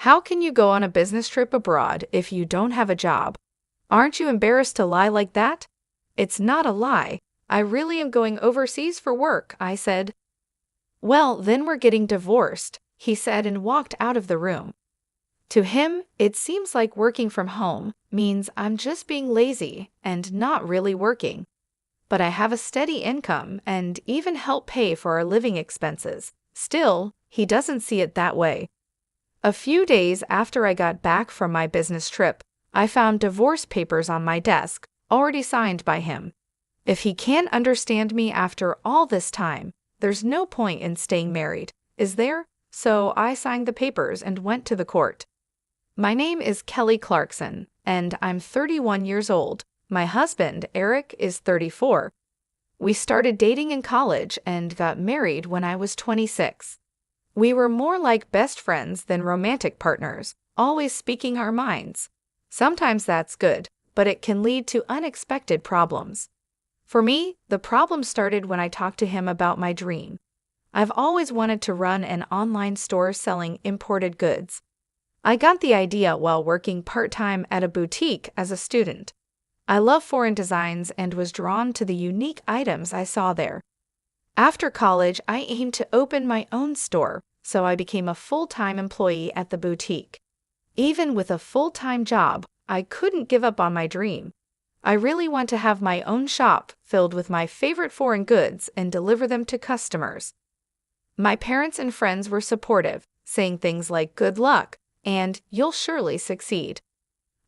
How can you go on a business trip abroad if you don't have a job? Aren't you embarrassed to lie like that? It's not a lie. I really am going overseas for work, I said. Well, then we're getting divorced, he said and walked out of the room. To him, it seems like working from home means I'm just being lazy and not really working. But I have a steady income and even help pay for our living expenses. Still, he doesn't see it that way. A few days after I got back from my business trip, I found divorce papers on my desk, already signed by him. If he can't understand me after all this time, there's no point in staying married, is there? So I signed the papers and went to the court. My name is Kelly Clarkson, and I'm 31 years old. My husband, Eric, is 34. We started dating in college and got married when I was 26. We were more like best friends than romantic partners, always speaking our minds. Sometimes that's good, but it can lead to unexpected problems. For me, the problem started when I talked to him about my dream. I've always wanted to run an online store selling imported goods. I got the idea while working part-time at a boutique as a student. I love foreign designs and was drawn to the unique items I saw there. After college, I aimed to open my own store, so I became a full-time employee at the boutique. Even with a full-time job, I couldn't give up on my dream. I really want to have my own shop filled with my favorite foreign goods and deliver them to customers. My parents and friends were supportive, saying things like good luck and you'll surely succeed.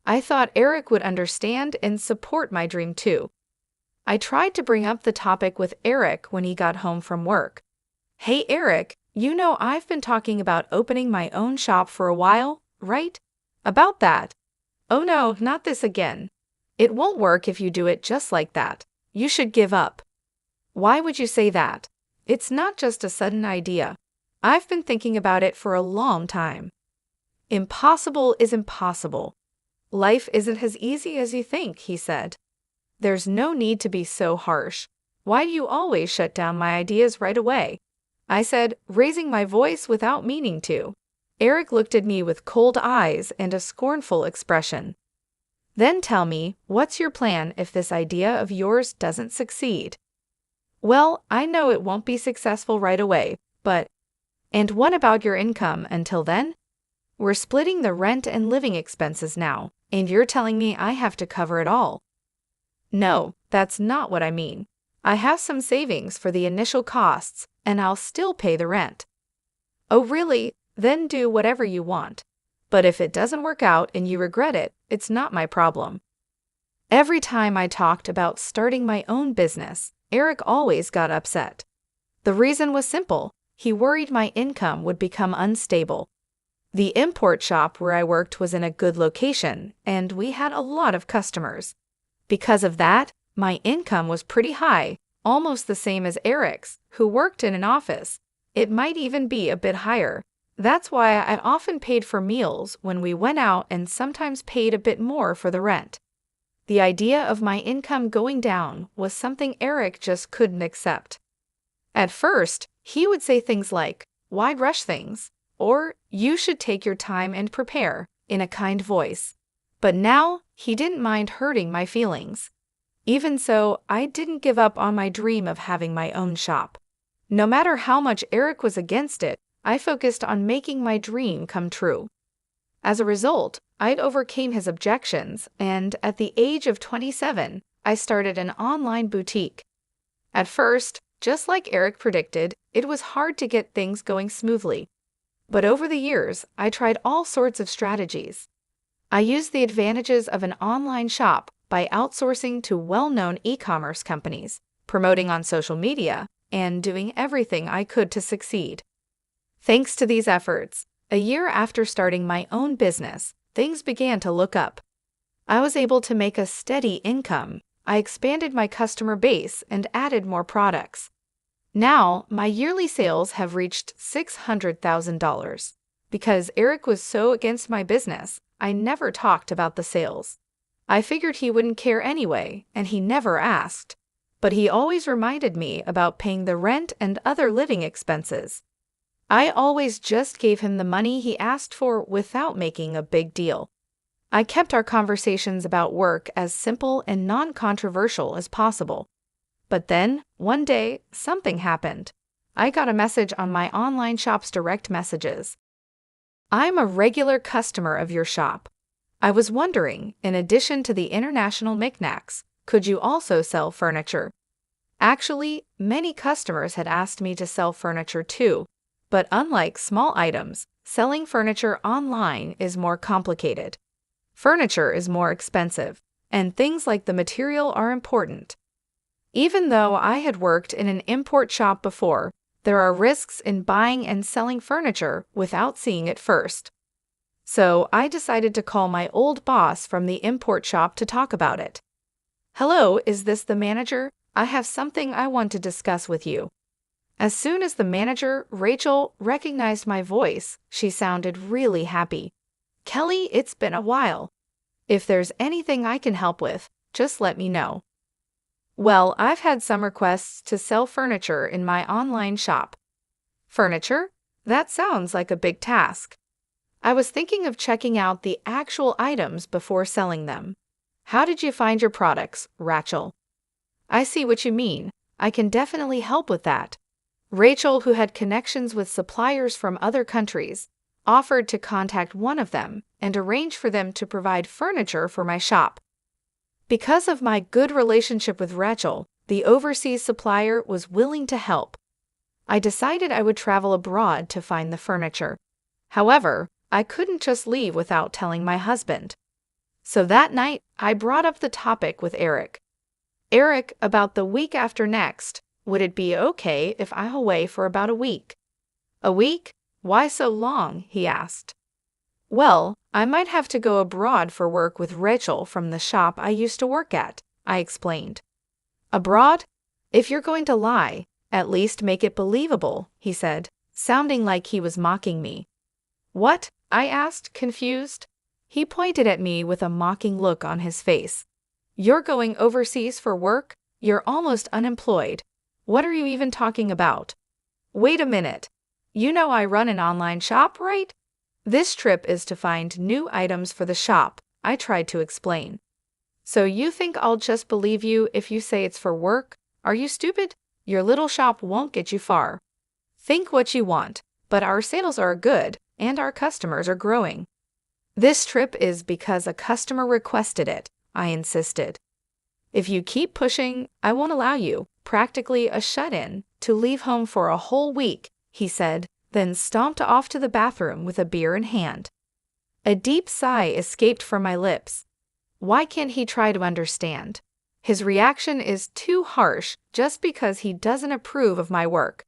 I thought Eric would understand and support my dream too. I tried to bring up the topic with Eric when he got home from work. Hey Eric, you know I've been talking about opening my own shop for a while, right? About that. Oh no, not this again. It won't work if you do it just like that. You should give up. Why would you say that? It's not just a sudden idea. I've been thinking about it for a long time. Impossible is impossible. Life isn't as easy as you think, he said. There's no need to be so harsh. Why do you always shut down my ideas right away? I said, raising my voice without meaning to. Eric looked at me with cold eyes and a scornful expression. Then tell me, what's your plan if this idea of yours doesn't succeed? Well, I know it won't be successful right away, but... And what about your income until then? We're splitting the rent and living expenses now, and you're telling me I have to cover it all. No, that's not what I mean. I have some savings for the initial costs, and I'll still pay the rent. Oh really? Then do whatever you want. But if it doesn't work out and you regret it, it's not my problem. Every time I talked about starting my own business, Eric always got upset. The reason was simple. He worried my income would become unstable. The import shop where I worked was in a good location, and we had a lot of customers. Because of that, my income was pretty high, almost the same as Eric's, who worked in an office. It might even be a bit higher. That's why I often paid for meals when we went out and sometimes paid a bit more for the rent. The idea of my income going down was something Eric just couldn't accept. At first, he would say things like, "Why rush things?" or "You should take your time and prepare," in a kind voice. But now, he didn't mind hurting my feelings. Even so, I didn't give up on my dream of having my own shop. No matter how much Eric was against it, I focused on making my dream come true. As a result, I overcame his objections, and at the age of 27, I started an online boutique. At first, just like Eric predicted, it was hard to get things going smoothly. But over the years, I tried all sorts of strategies. I used the advantages of an online shop by outsourcing to well-known e-commerce companies, promoting on social media, and doing everything I could to succeed. Thanks to these efforts, a year after starting my own business, things began to look up. I was able to make a steady income. I expanded my customer base and added more products. Now, my yearly sales have reached $600,000. Because Eric was so against my business, I never talked about the sales. I figured he wouldn't care anyway, and he never asked. But he always reminded me about paying the rent and other living expenses. I always just gave him the money he asked for without making a big deal. I kept our conversations about work as simple and non-controversial as possible. But then, one day, something happened. I got a message on my online shop's direct messages. I'm a regular customer of your shop. I was wondering, in addition to the international knickknacks, could you also sell furniture? Actually, many customers had asked me to sell furniture too, but unlike small items, selling furniture online is more complicated. Furniture is more expensive, and things like the material are important. Even though I had worked in an import shop before, there are risks in buying and selling furniture without seeing it first. So I decided to call my old boss from the import shop to talk about it. Hello, is this the manager? I have something I want to discuss with you. As soon as the manager, Rachel, recognized my voice, she sounded really happy. Kelly, it's been a while. If there's anything I can help with, just let me know. Well, I've had some requests to sell furniture in my online shop. Furniture? That sounds like a big task. I was thinking of checking out the actual items before selling them. How did you find your products, Rachel? I see what you mean. I can definitely help with that. Rachel, who had connections with suppliers from other countries, offered to contact one of them and arrange for them to provide furniture for my shop. Because of my good relationship with Rachel, the overseas supplier was willing to help. I decided I would travel abroad to find the furniture. However, I couldn't just leave without telling my husband. So that night, I brought up the topic with Eric. Eric, about the week after next, would it be okay if I'm away for about a week? A week? Why so long? He asked. Well, I might have to go abroad for work with Rachel from the shop I used to work at, I explained. Abroad? If you're going to lie, at least make it believable, he said, sounding like he was mocking me. What? I asked, confused. He pointed at me with a mocking look on his face. You're going overseas for work? You're almost unemployed. What are you even talking about? Wait a minute. You know I run an online shop, right? This trip is to find new items for the shop, I tried to explain. So you think I'll just believe you if you say it's for work? Are you stupid? Your little shop won't get you far. Think what you want, but our sales are good and our customers are growing. This trip is because a customer requested it, I insisted. If you keep pushing, I won't allow you, practically a shut-in, to leave home for a whole week, he said, then stomped off to the bathroom with a beer in hand. A deep sigh escaped from my lips. Why can't he try to understand? His reaction is too harsh just because he doesn't approve of my work.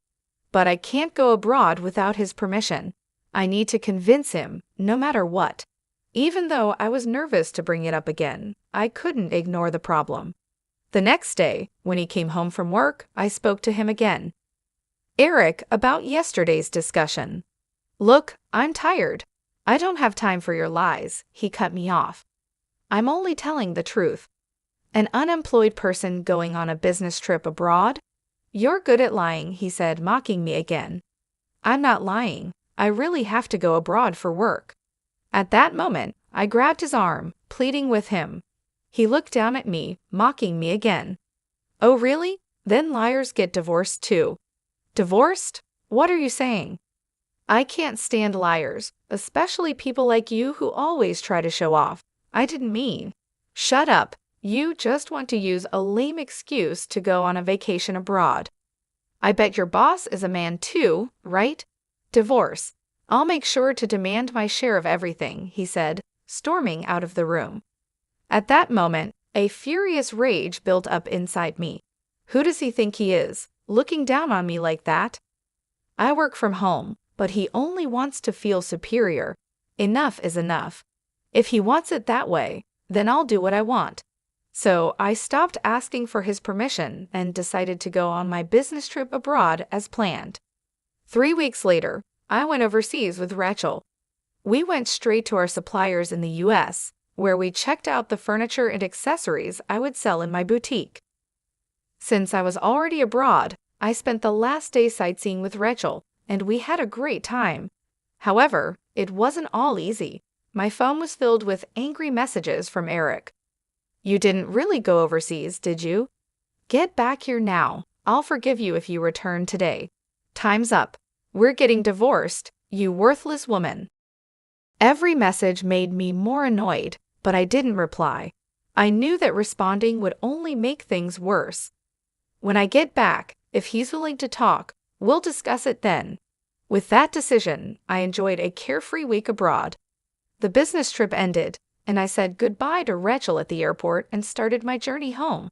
But I can't go abroad without his permission. I need to convince him, no matter what. Even though I was nervous to bring it up again, I couldn't ignore the problem. The next day, when he came home from work, I spoke to him again. Eric, about yesterday's discussion. Look, I'm tired. I don't have time for your lies, he cut me off. I'm only telling the truth. An unemployed person going on a business trip abroad? You're good at lying, he said, mocking me again. I'm not lying. I really have to go abroad for work. At that moment, I grabbed his arm, pleading with him. He looked down at me, mocking me again. Oh, really? Then liars get divorced too. Divorced? What are you saying? I can't stand liars, especially people like you who always try to show off. I didn't mean. Shut up. You just want to use a lame excuse to go on a vacation abroad. I bet your boss is a man too, right? Divorce. I'll make sure to demand my share of everything, he said, storming out of the room. At that moment, a furious rage built up inside me. Who does he think he is, looking down on me like that? I work from home, but he only wants to feel superior. Enough is enough. If he wants it that way, then I'll do what I want. So I stopped asking for his permission and decided to go on my business trip abroad as planned. 3 weeks later, I went overseas with Rachel. We went straight to our suppliers in the US, where we checked out the furniture and accessories I would sell in my boutique. Since I was already abroad, I spent the last day sightseeing with Rachel, and we had a great time. However, it wasn't all easy. My phone was filled with angry messages from Eric. "You didn't really go overseas, did you? Get back here now. I'll forgive you if you return today. Time's up. We're getting divorced, you worthless woman." Every message made me more annoyed, but I didn't reply. I knew that responding would only make things worse. "When I get back, if he's willing to talk, we'll discuss it then." With that decision, I enjoyed a carefree week abroad. The business trip ended, and I said goodbye to Rachel at the airport and started my journey home.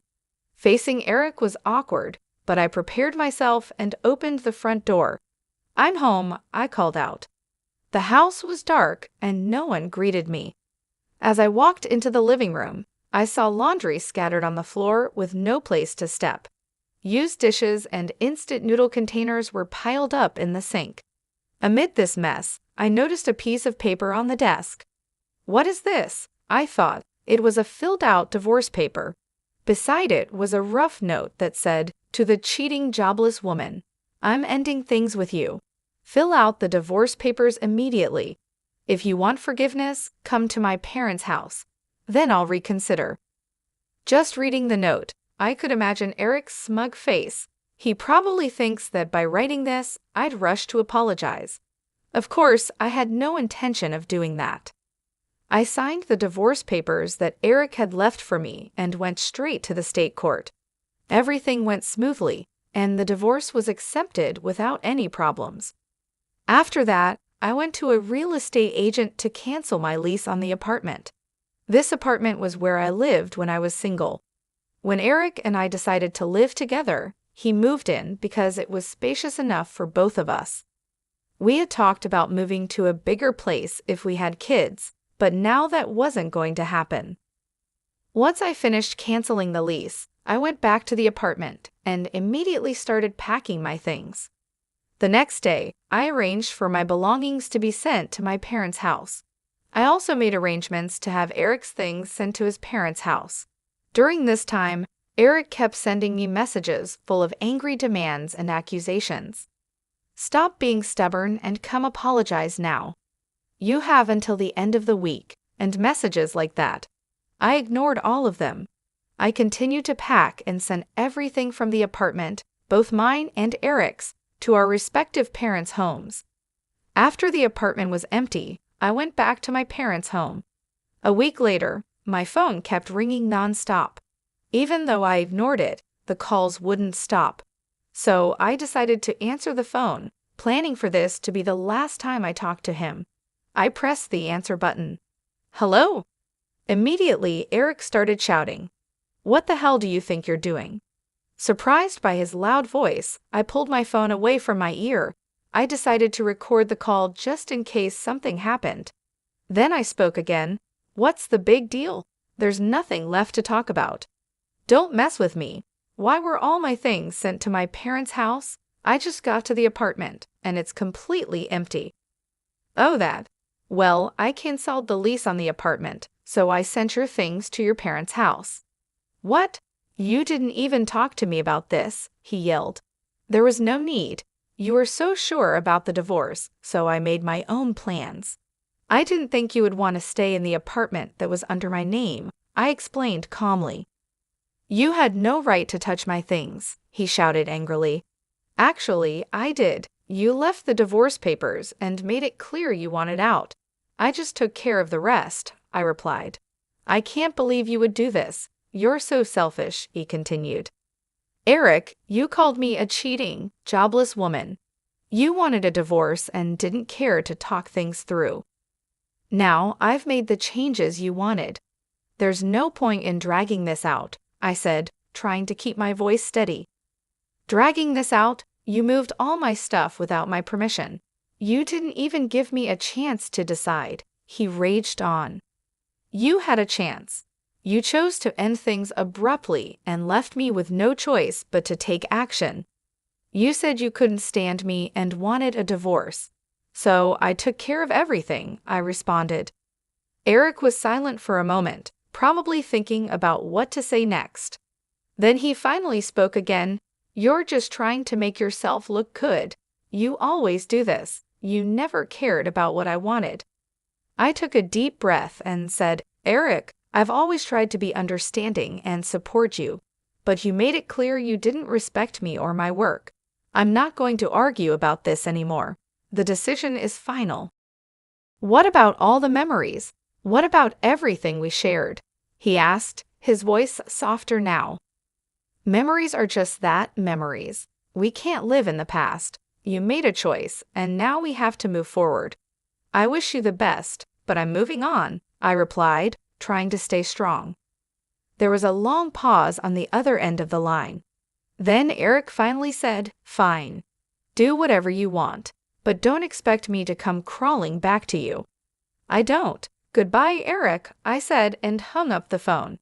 Facing Eric was awkward, but I prepared myself and opened the front door. "I'm home," I called out. The house was dark and no one greeted me. As I walked into the living room, I saw laundry scattered on the floor with no place to step. Used dishes and instant noodle containers were piled up in the sink. Amid this mess, I noticed a piece of paper on the desk. "What is this?" I thought. It was a filled-out divorce paper. Beside it was a rough note that said, "To the cheating, jobless woman, I'm ending things with you. Fill out the divorce papers immediately. If you want forgiveness, come to my parents' house. Then I'll reconsider." Just reading the note, I could imagine Eric's smug face. He probably thinks that by writing this, I'd rush to apologize. Of course, I had no intention of doing that. I signed the divorce papers that Eric had left for me and went straight to the state court. Everything went smoothly, and the divorce was accepted without any problems. After that, I went to a real estate agent to cancel my lease on the apartment. This apartment was where I lived when I was single. When Eric and I decided to live together, he moved in because it was spacious enough for both of us. We had talked about moving to a bigger place if we had kids, but now that wasn't going to happen. Once I finished canceling the lease, I went back to the apartment and immediately started packing my things. The next day, I arranged for my belongings to be sent to my parents' house. I also made arrangements to have Eric's things sent to his parents' house. During this time, Eric kept sending me messages full of angry demands and accusations. "Stop being stubborn and come apologize now. You have until the end of the week," and messages like that. I ignored all of them. I continued to pack and send everything from the apartment, both mine and Eric's, to our respective parents' homes. After the apartment was empty, I went back to my parents' home. A week later, my phone kept ringing nonstop. Even though I ignored it, the calls wouldn't stop. So I decided to answer the phone, planning for this to be the last time I talked to him. I pressed the answer button. "Hello?" Immediately, Eric started shouting, "What the hell do you think you're doing?" Surprised by his loud voice, I pulled my phone away from my ear. I decided to record the call just in case something happened. Then I spoke again. "What's the big deal? There's nothing left to talk about. Don't mess with me. Why were all my things sent to my parents' house? I just got to the apartment, and it's completely empty." "Oh, that. Well, I canceled the lease on the apartment, so I sent your things to your parents' house." "What? You didn't even talk to me about this," he yelled. "There was no need. You were so sure about the divorce, so I made my own plans. I didn't think you would want to stay in the apartment that was under my name," I explained calmly. "You had no right to touch my things," he shouted angrily. "Actually, I did. You left the divorce papers and made it clear you wanted out. I just took care of the rest," I replied. "I can't believe you would do this. You're so selfish," he continued. "Eric, you called me a cheating, jobless woman. You wanted a divorce and didn't care to talk things through. Now I've made the changes you wanted. There's no point in dragging this out," I said, trying to keep my voice steady. "Dragging this out? You moved all my stuff without my permission. You didn't even give me a chance to decide," he raged on. "You had a chance. You chose to end things abruptly and left me with no choice but to take action. You said you couldn't stand me and wanted a divorce. So I took care of everything," I responded. Eric was silent for a moment, probably thinking about what to say next. Then he finally spoke again. "You're just trying to make yourself look good. You always do this. You never cared about what I wanted. I took a deep breath and said, Eric, I've always tried to be understanding and support you, but you made it clear you didn't respect me or my work. I'm not going to argue about this anymore. The decision is final. What about all the memories? What about everything we shared? He asked, his voice softer now. Memories are just that, memories. We can't live in the past. You made a choice, and now we have to move forward. I wish you the best, but I'm moving on, I replied, trying to stay strong. There was a long pause on the other end of the line. Then Eric finally said, Fine. Do whatever you want, but don't expect me to come crawling back to you. I don't. Goodbye, Eric, I said and hung up the phone.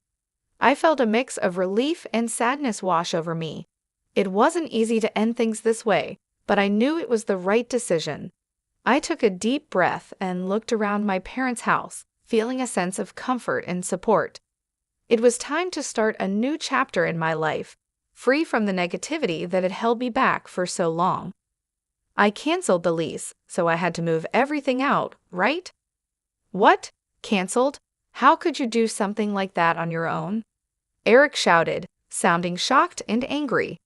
I felt a mix of relief and sadness wash over me. It wasn't easy to end things this way, but I knew it was the right decision. I took a deep breath and looked around my parents' house, feeling a sense of comfort and support. It was time to start a new chapter in my life, free from the negativity that had held me back for so long. I canceled the lease, so I had to move everything out, right? What? Canceled? How could you do something like that on your own? Eric shouted, sounding shocked and angry.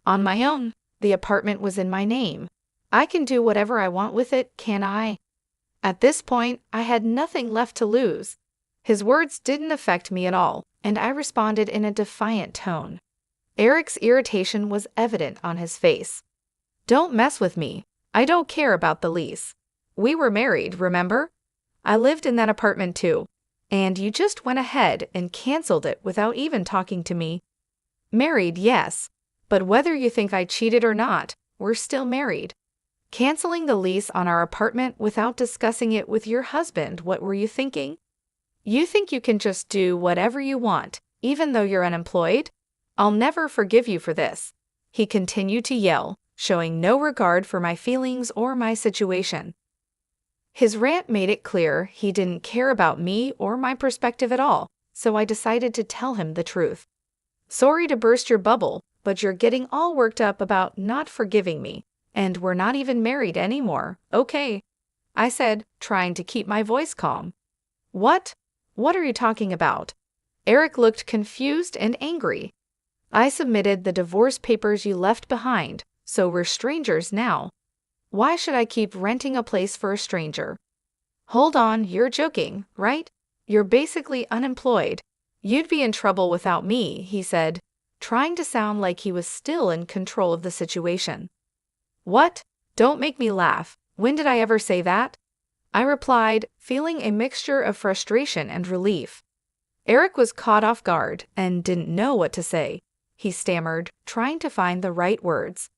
On my own. The apartment was in my name. I can do whatever I want with it, can't I? At this point, I had nothing left to lose. His words didn't affect me at all, and I responded in a defiant tone. Eric's irritation was evident on his face. Don't mess with me. I don't care about the lease. We were married, remember? I lived in that apartment too, and you just went ahead and canceled it without even talking to me. Married, yes, but whether you think I cheated or not, we're still married. Canceling the lease on our apartment without discussing it with your husband, what were you thinking? You think you can just do whatever you want, even though you're unemployed? I'll never forgive you for this. He continued to yell, showing no regard for my feelings or my situation. His rant made it clear he didn't care about me or my perspective at all, so I decided to tell him the truth. Sorry to burst your bubble, but you're getting all worked up about not forgiving me, and we're not even married anymore, okay? I said, trying to keep my voice calm. What? What are you talking about? Eric looked confused and angry. I submitted the divorce papers you left behind, so we're strangers now. Why should I keep renting a place for a stranger? Hold on, you're joking, right? You're basically unemployed. You'd be in trouble without me, he said, trying to sound like he was still in control of the situation. What? Don't make me laugh. When did I ever say that? I replied, feeling a mixture of frustration and relief. Eric was caught off guard and didn't know what to say. He stammered, trying to find the right words.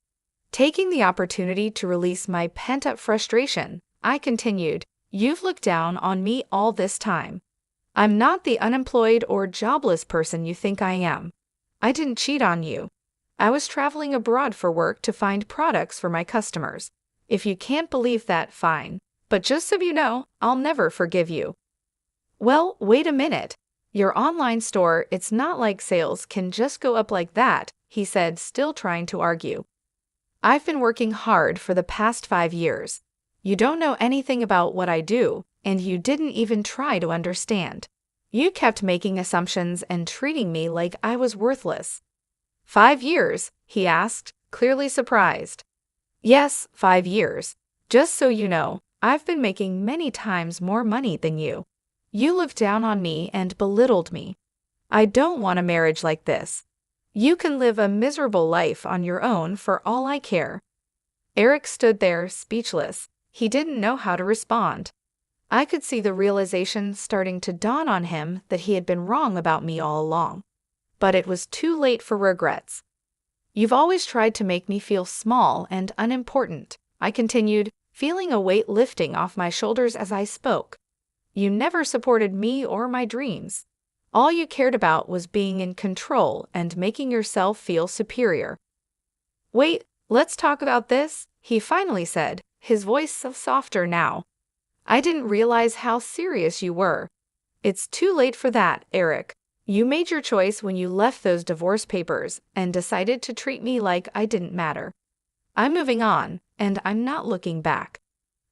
Taking the opportunity to release my pent-up frustration, I continued, You've looked down on me all this time. I'm not the unemployed or jobless person you think I am. I didn't cheat on you. I was traveling abroad for work to find products for my customers. If you can't believe that, fine. But just so you know, I'll never forgive you. Well, wait a minute. Your online store, it's not like sales can just go up like that, he said, still trying to argue. I've been working hard for the past 5 years. You don't know anything about what I do, and you didn't even try to understand. You kept making assumptions and treating me like I was worthless. 5 years? He asked, clearly surprised. Yes, 5 years. Just so you know, I've been making many times more money than you. You looked down on me and belittled me. I don't want a marriage like this. You can live a miserable life on your own for all I care. Eric stood there, speechless. He didn't know how to respond. I could see the realization starting to dawn on him that he had been wrong about me all along. But it was too late for regrets. You've always tried to make me feel small and unimportant, I continued, feeling a weight lifting off my shoulders as I spoke. You never supported me or my dreams. All you cared about was being in control and making yourself feel superior. Wait, let's talk about this, he finally said, his voice softer now. I didn't realize how serious you were. It's too late for that, Eric. You made your choice when you left those divorce papers and decided to treat me like I didn't matter. I'm moving on, and I'm not looking back.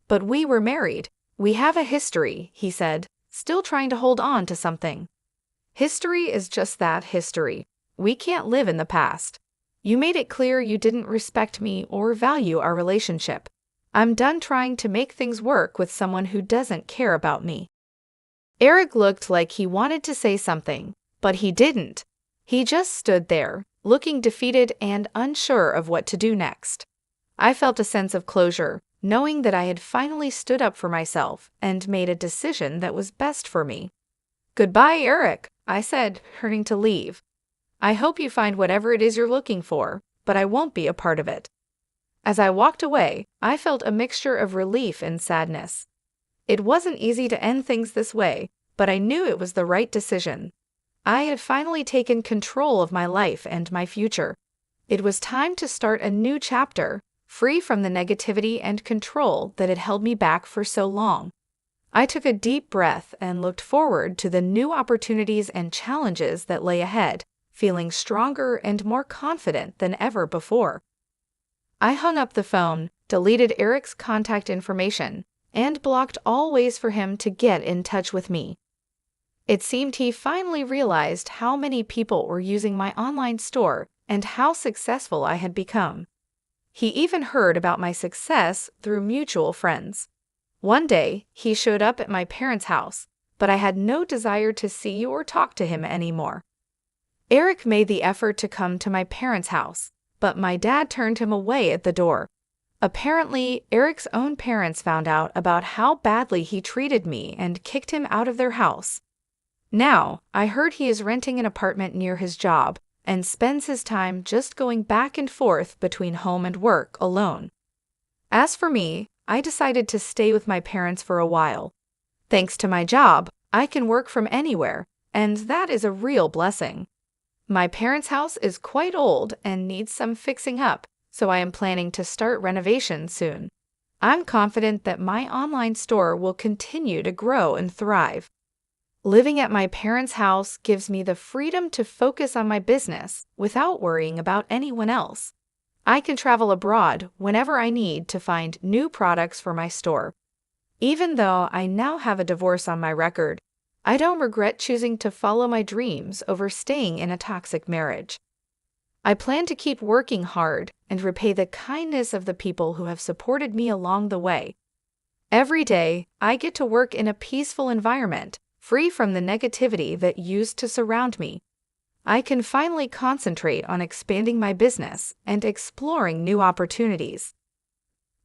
But we were married. We have a history, he said, still trying to hold on to something. History is just that, history. We can't live in the past. You made it clear you didn't respect me or value our relationship. I'm done trying to make things work with someone who doesn't care about me. Eric looked like he wanted to say something, but he didn't. He just stood there, looking defeated and unsure of what to do next. I felt a sense of closure, knowing that I had finally stood up for myself and made a decision that was best for me. "Goodbye, Eric," I said, turning to leave. "I hope you find whatever it is you're looking for, but I won't be a part of it." As I walked away, I felt a mixture of relief and sadness. It wasn't easy to end things this way, but I knew it was the right decision. I had finally taken control of my life and my future. It was time to start a new chapter, free from the negativity and control that had held me back for so long. I took a deep breath and looked forward to the new opportunities and challenges that lay ahead, feeling stronger and more confident than ever before. I hung up the phone, deleted Eric's contact information, and blocked all ways for him to get in touch with me. It seemed he finally realized how many people were using my online store and how successful I had become. He even heard about my success through mutual friends. One day, he showed up at my parents' house, but I had no desire to see or talk to him anymore. Eric made the effort to come to my parents' house, but my dad turned him away at the door. Apparently, Eric's own parents found out about how badly he treated me and kicked him out of their house. Now, I heard he is renting an apartment near his job and spends his time just going back and forth between home and work alone. As for me, I decided to stay with my parents for a while. Thanks to my job, I can work from anywhere, and that is a real blessing. My parents' house is quite old and needs some fixing up, so I am planning to start renovations soon. I'm confident that my online store will continue to grow and thrive. Living at my parents' house gives me the freedom to focus on my business without worrying about anyone else. I can travel abroad whenever I need to find new products for my store. Even though I now have a divorce on my record, I don't regret choosing to follow my dreams over staying in a toxic marriage. I plan to keep working hard and repay the kindness of the people who have supported me along the way. Every day, I get to work in a peaceful environment, free from the negativity that used to surround me. I can finally concentrate on expanding my business and exploring new opportunities.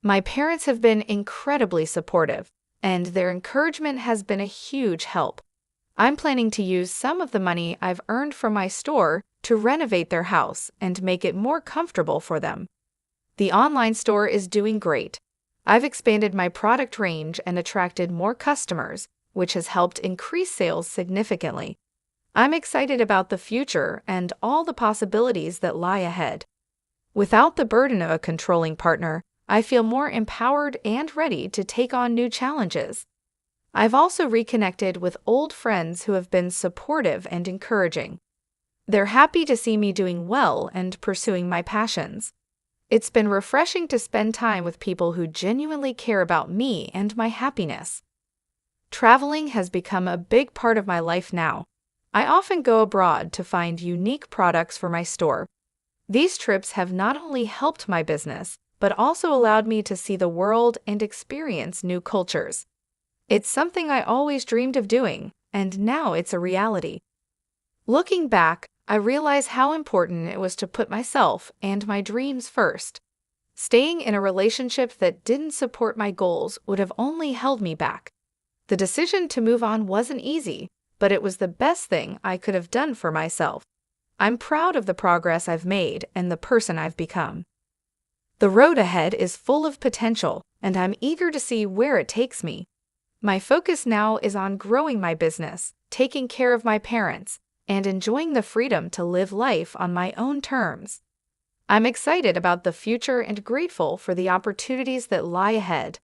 My parents have been incredibly supportive, and their encouragement has been a huge help. I'm planning to use some of the money I've earned from my store to renovate their house and make it more comfortable for them. The online store is doing great. I've expanded my product range and attracted more customers, which has helped increase sales significantly. I'm excited about the future and all the possibilities that lie ahead. Without the burden of a controlling partner, I feel more empowered and ready to take on new challenges. I've also reconnected with old friends who have been supportive and encouraging. They're happy to see me doing well and pursuing my passions. It's been refreshing to spend time with people who genuinely care about me and my happiness. Traveling has become a big part of my life now. I often go abroad to find unique products for my store. These trips have not only helped my business, but also allowed me to see the world and experience new cultures. It's something I always dreamed of doing, and now it's a reality. Looking back, I realize how important it was to put myself and my dreams first. Staying in a relationship that didn't support my goals would have only held me back. The decision to move on wasn't easy, but it was the best thing I could have done for myself. I'm proud of the progress I've made and the person I've become. The road ahead is full of potential, and I'm eager to see where it takes me. My focus now is on growing my business, taking care of my parents, and enjoying the freedom to live life on my own terms. I'm excited about the future and grateful for the opportunities that lie ahead.